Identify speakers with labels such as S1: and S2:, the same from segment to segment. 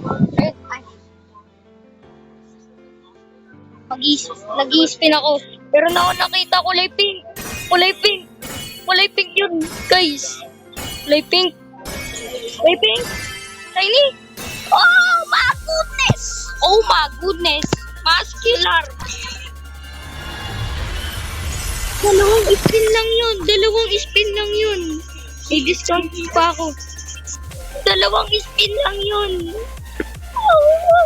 S1: Ayun, ay. Nag-i-spin ako. Pero na ako nakita kulay pink. Kulay pink. Kulay pink yun, guys. Kulay pink. Kulay pink. Shiny. Oh my goodness. Oh my goodness. Muscular. Dalawang spin lang yun. Dalawang spin lang yun. May discount pa ako. Dalawang spin lang yun. Oh,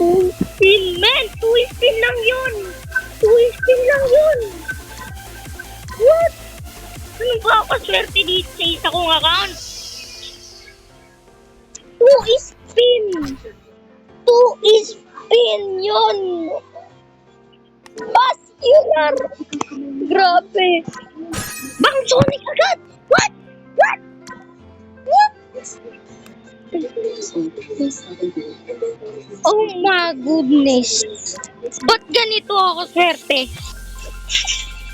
S1: two spin, man! Two spin lang yun! Two spin lang yun! What? Ano ba ako swerte dito sa isa kong account? Two spin! Two spin yun! Muscular! Grabe! Bang Sonic agad! What? What? What? Oh my goodness! Ba't ganito ako swerte?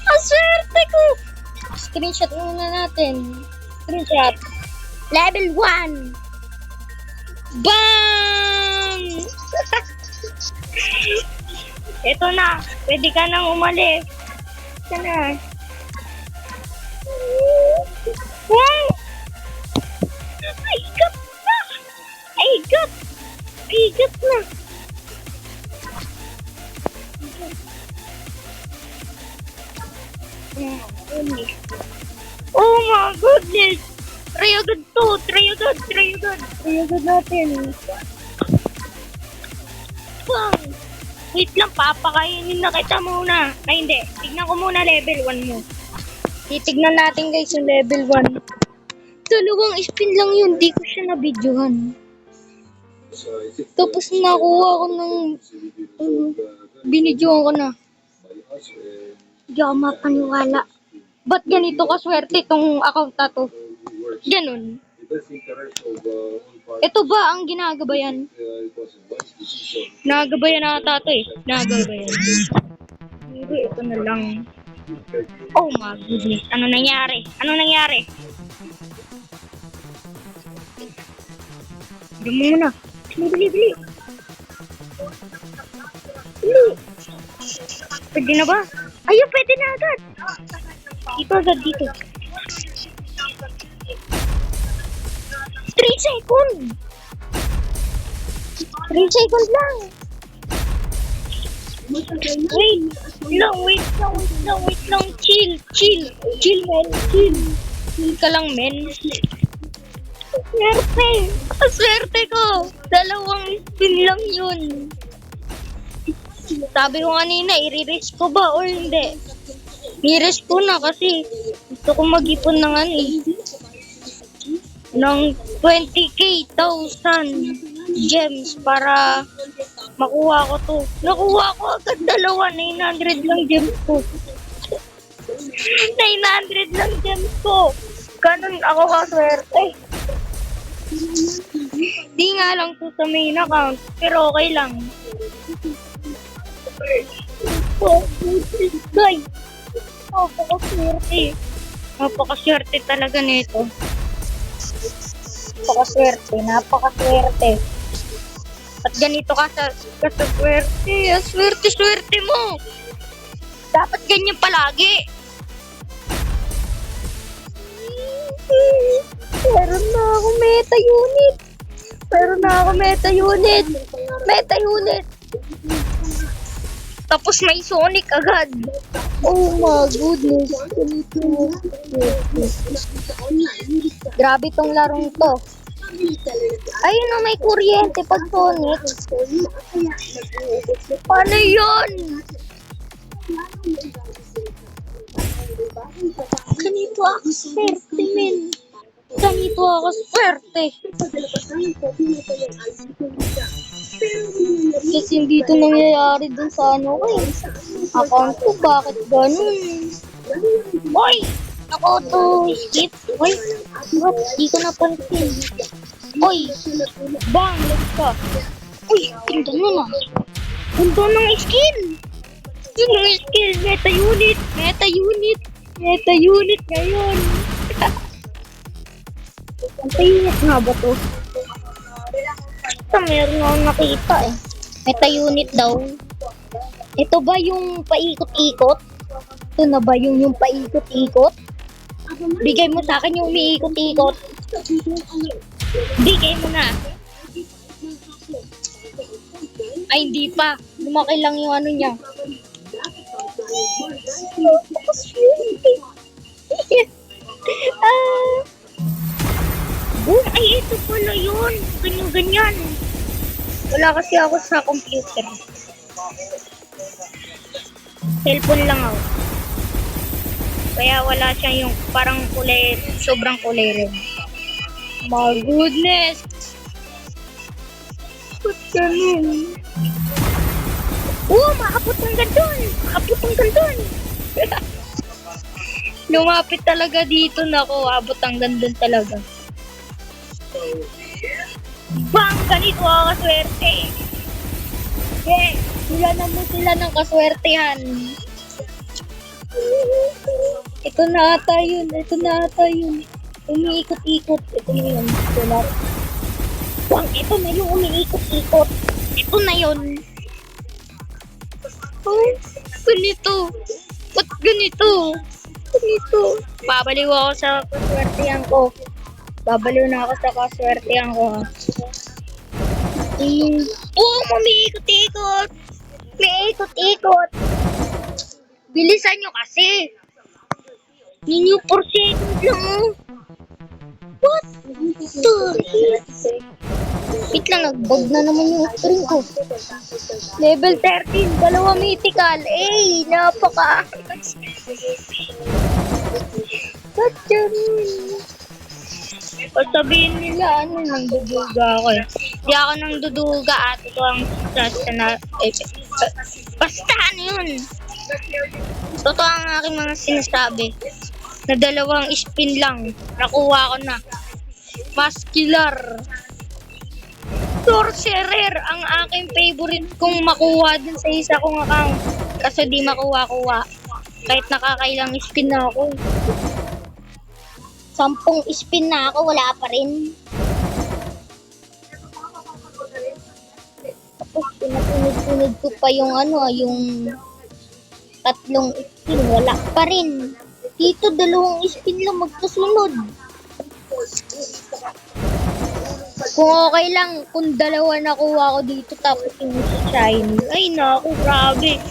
S1: Ang swerte ko! Screenshot muna natin. Screenshot. Level 1! Bang! Ito na. Pwede ka nang umalis. Ito na. Wow! Ay, got na! Ay, got! Ay, got na! Oh my goodness! Try agad to! Try agad! Try agad! Try agad natin! Bang! Wait lang, papakainin na kita muna. Ay, hindi. Tignan ko muna level 1 mo. Titignan natin guys yung level 1. Dalawang spin lang yun. Di ko siya na-videohan. Tapos nakuha ko ng... binidyohan ko na. Di ako mapaniwala. Ba't ganito kaswerte itong account na to? Ganun. Ito ba ang ginagabayan? Nagabayan na ata ito eh. Nagabayan. Pero ito na lang. Oh my goodness. Ano nangyari? Ano nangyari? Bili mo muna. Bili. Bili. Pwede na ba? Ayun, pwede na agad. Dito agad, dito. 3 seconds! 3 seconds lang! Wait lang. Chill, man. Chill ka lang, men. Swerte! Swerte ko! Dalawang spin lang yun. Sabi ko kanina, i-risk ko ba o hindi? I-risk ko na kasi gusto ko mag-ipon ng ng 20k, 1,000 gems para makuha ko to. Nakuha ko agad dalawa, 900 lang gems ko. 900 lang gems ko. Ganun ako kaswerte. Di nga lang to sa main account, pero okay lang. Guys, napakaswerte talaga nito. Napakaswerte. At ganito ka sa swerte. Swerte mo. Dapat ganyan palagi. Meron na ako meta unit. Tapos may Sonic agad. Oh my goodness. Grabe tong larong to. Ayun na, may kuryente pag Sonic. Paano yun? Ganito ako swerte, men. Kasi hindi ito nangyayari dun sa account ko. Bakit ganun? Hoy! Ako to skip. Hoy! What? Di ko napansin. Hoy! Bang! Lag ka. Uy! Ganda nun ah. Ganda ng skill! Yung skill! Meta unit! Meta unit! Meta unit ngayon! Meta unit nga ba to? Ito, meron akong nakita eh. Meta unit daw. Ito ba yung paikot-ikot? Ito na ba yung paikot-ikot? Bigay mo sa akin yung umiikot-ikot. Bigay mo na. Ay, hindi pa. Lumaki lang yung ano niya. Ay, ito pala yun. Ganyan-ganyan. Wala kasi ako sa computer. Cellphone lang ako. Kaya wala siya yung parang kulay, sobrang kulay rin. My goodness! Ba't ganun? Makapot hanggang dun! Makapot hanggang dun! Lumapit talaga dito na ako. Abot hanggang dun talaga. Bang! Ganito ako kaswerte! Yeah! Sila naman sila ng kaswertehan. Ito na ata yun. Ito na ata yun. Umiikot-ikot. Ito na yun. Bang! Ito na yung umiikot-ikot. Ito na yun. Ay, ganito. Ba't ganito? Ganito. Babaliw ako sa kaswertehan ko. Babaliw na ako sa kaswertehan ko. Umiikot-ikot. Umiikot-ikot. Bilisan nyo kasi. Ninyo per second lang oh. What the heck? Wait lang, nag-bug na naman yung screen ko. Level 13, dalawa mythical. Napaka. Ba't ganun? Pag sabihin nila, nangduduga ako eh. Hindi ako nangduduga at ito ang basta ano yun. Totoo ang aking mga sinasabi. Na dalawang spin lang. Nakuha ko na. Muscular. Sorcerer ang aking favorite kong makuha dun sa isa kong account. Kaso di makuha-kuha. Kahit nakakailang spin na ako. 10 spin na ako, wala pa rin. Tapos pinatunog-tunog ko pa yung yung 3 spin, wala pa rin. Dito 2 spin lang magkasunod. Kung okay lang, kung 2 nakuha ko dito tapos yung shiny. Ay naku, grabe.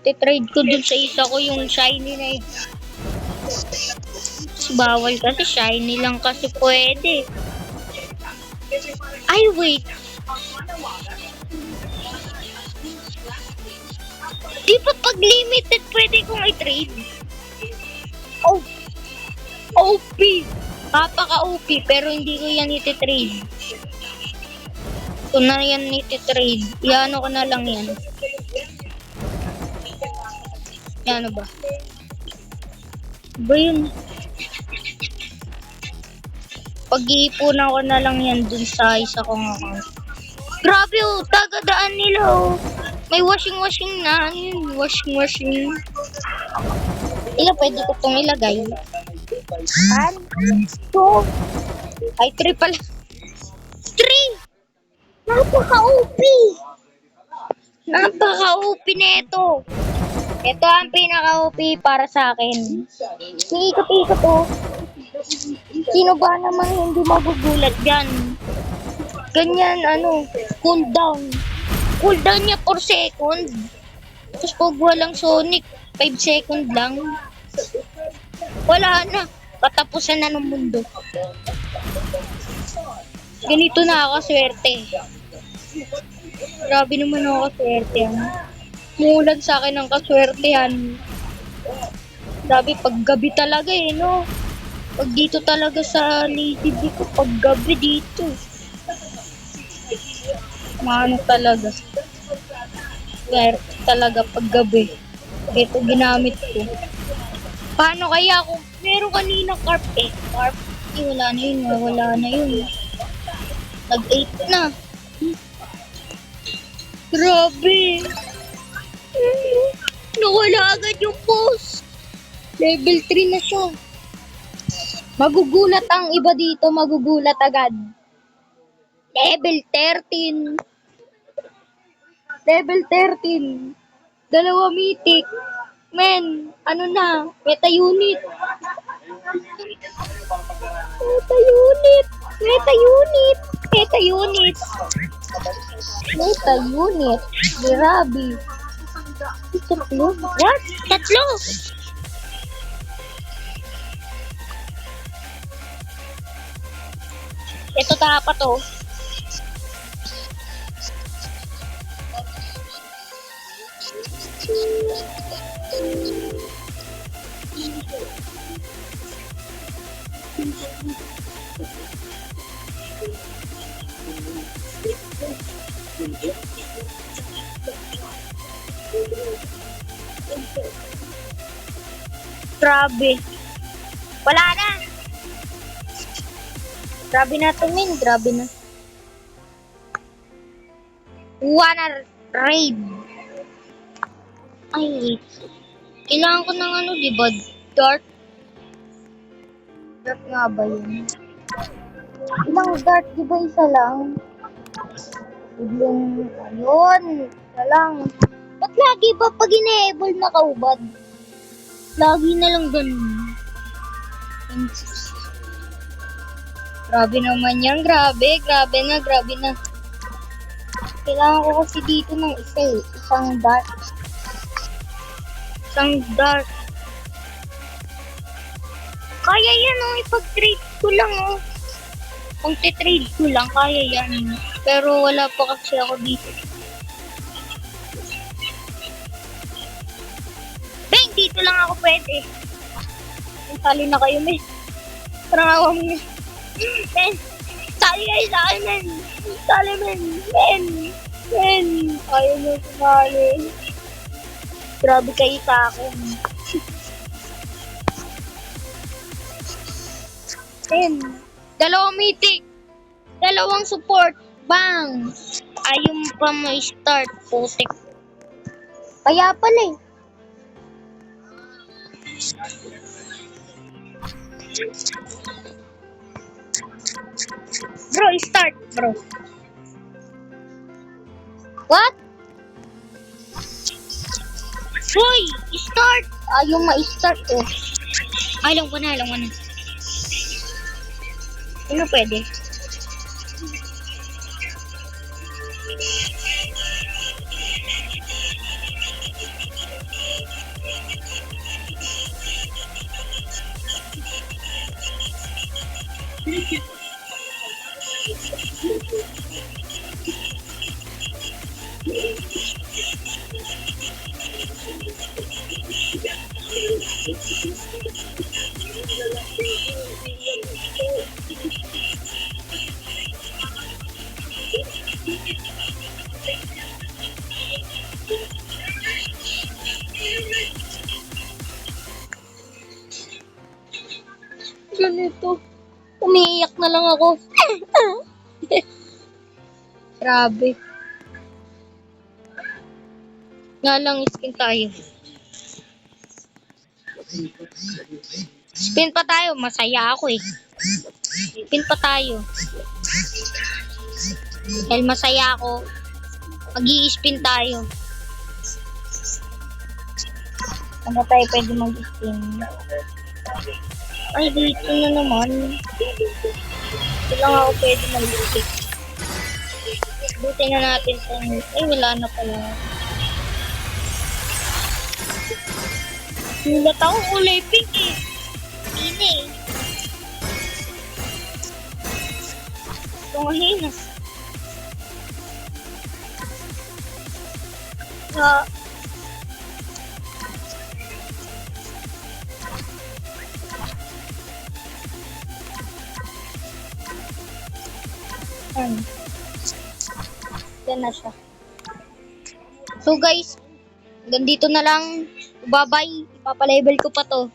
S1: Titrade ko dun sa isa ko yung shiny na eh. Bawal kasi shiny lang kasi pwede. Ay wait. Di ba pag limited pwede kong i-trade? Oh, OP. Napaka-OP pero hindi ko yan iti-trade. Kung na yan iti-trade, iano ko na lang yan. Ano ba? Ba yun? Pag-iipunan ko na lang yan dun sa isa kong account. Grabe oh, tagadaan nila oh. May washing na. Ano yun? Washing. Ila, pwede ko itong ilagay. 1, 2. Ay, 3 pala. 3! Napaka-OP! Napaka-OP neto. Ito ang pinaka-OP para sa akin. Iikot-ikot oh. Sino ba naman hindi magugulat dyan? Ganyan, cooldown. Cooldown niya 4 second. Tapos pag walang Sonic, 5 second lang. Wala na. Katapusan na ng mundo. Ganito na ako swerte. Grabe naman ako swerte. Mulan sa akin ng kaswertehan. Grabe, paggabi talaga no? Pag dito talaga sa native ko, paggabi dito. Maano talaga. Swerte talaga paggabi. Ito ginamit ko. Paano kaya kung meron kanina carp eh? Carp, wala na yun, wala na yun. Nag-8 na. Grabe. Nawala agad yung boss. Level 3 na siya. Magugulat ang iba dito, magugulat agad. Level 13. Level 13. Dalawa mythic. Men, ano na? Meta unit. Meta unit. Meta unit. Meta unit. Meta unit. Grabe. Tatlo? What? Tatlo? Ito dapat to. Grabe. Wala na. Grabe na to, min. Grabe na. Wanna raid. Ay, kailangan ko ng ano, di ba? Dart. Dart nga ba yun? Ilang dart, di ba isa lang? Biglang, ayun. Isa lang. Ba't lagi ba pag ine-able na kaubad? Lagi na lang ganun. Grabe naman yan. Grabe. Grabe na. Grabe na. Kailangan ko kasi dito ng isa eh. Isang dart. Isang dart. Kaya yan oh. Ipag-trade ko lang oh. Kung titrade ko lang, kaya yan. Pero wala pa kasi ako dito. Bang! Dito lang ako pwede. Sali na kayo, men. Parang ako, men. Men! Sali kayo sa akin, men. Sali, men. Men! Men! Ayaw mo sumali. Grabe kayo sa akin. Men! Dalawang mythic. Dalawang support. Bang! Ayaw mo pa ma-start. Putik. Kaya pala eh. Bro, start, bro. What? Hoy, start! Ayaw ma-start oh. Alam ko na, alam ko na. Ano pwede? Ganito. Umiiyak na lang ako. Grabe. Nga lang, spin tayo. Spin pa tayo. Masaya ako eh. Spin pa tayo. Dahil masaya ako, mag-i-spin tayo. Ano tayo pwede mag-spin? Ay, dito na naman. Dito lang ako pwede mag-spin. Buti na natin itong... Ay, wala na pala. Nulat ako kulay pink eh. Hindi eh. Ito nga hinas. Yan na siya. So guys, hanggang dito na lang. Bye-bye. Ipapalevel ko pa to.